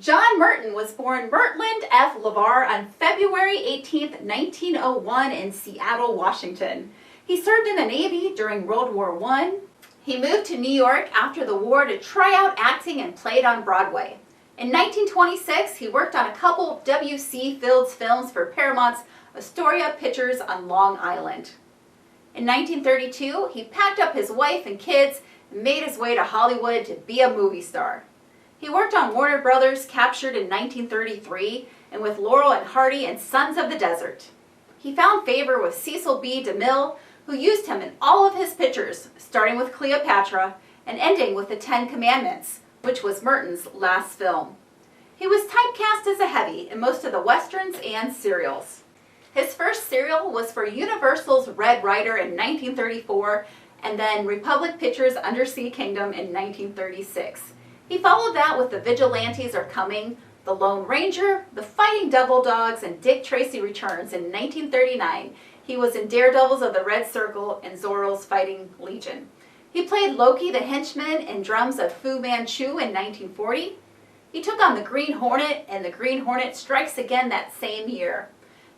John Mertin was born Mertland F. LeVar on February 18, 1901 in Seattle, Washington. He served in the Navy during World War I. He moved to New York after the war to try out acting and played on Broadway. In 1926, he worked on a couple W.C. Fields films for Paramount's Astoria Pictures on Long Island. In 1932, he packed up his wife and kids and made his way to Hollywood to be a movie star. He worked on Warner Brothers, captured in 1933, and with Laurel and Hardy and Sons of the Desert. He found favor with Cecil B. DeMille, who used him in all of his pictures, starting with Cleopatra and ending with The Ten Commandments, which was Mertin's last film. He was typecast as a heavy in most of the westerns and serials. His first serial was for Universal's Red Ryder in 1934, and then Republic Pictures' Undersea Kingdom in 1936. He followed that with The Vigilantes Are Coming, The Lone Ranger, The Fighting Devil Dogs, and Dick Tracy Returns in 1939. He was in Daredevils of the Red Circle and Zorro's Fighting Legion. He played Loki the Henchman in Drums of Fu Manchu in 1940. He took on the Green Hornet, and the Green Hornet Strikes Again that same year.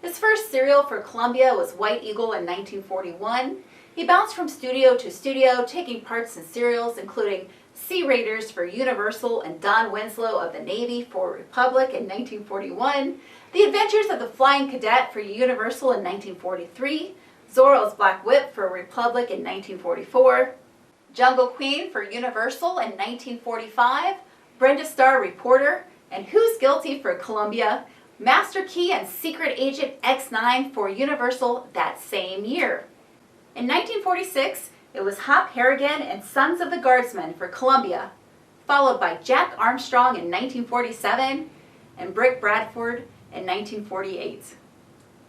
His first serial for Columbia was White Eagle in 1941. He bounced from studio to studio, taking parts in serials including Sea Raiders for Universal and Don Winslow of the Navy for Republic in 1941, The Adventures of the Flying Cadet for Universal in 1943, Zorro's Black Whip for Republic in 1944, Jungle Queen for Universal in 1945, Brenda Starr Reporter, and Who's Guilty for Columbia, Master Key and Secret Agent X9 for Universal that same year. In 1946, it was Hop Harrigan and Sons of the Guardsmen for Columbia, followed by Jack Armstrong in 1947 and Brick Bradford in 1948.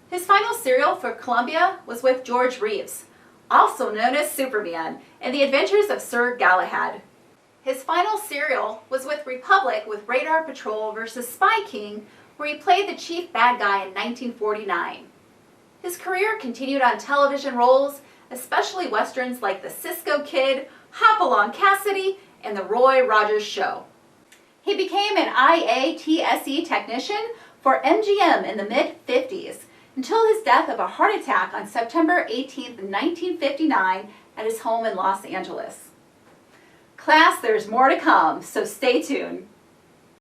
His final serial for Columbia was with George Reeves, also known as Superman, in The Adventures of Sir Galahad. His final serial was with Republic with Radar Patrol vs. Spy King, where he played the chief bad guy in 1949. His career continued on television roles, especially westerns like The Cisco Kid, Hopalong Cassidy, and The Roy Rogers Show. He became an IATSE technician for MGM in the mid-50s until his death of a heart attack on September 18, 1959 at his home in Los Angeles. Class, there's more to come, so stay tuned.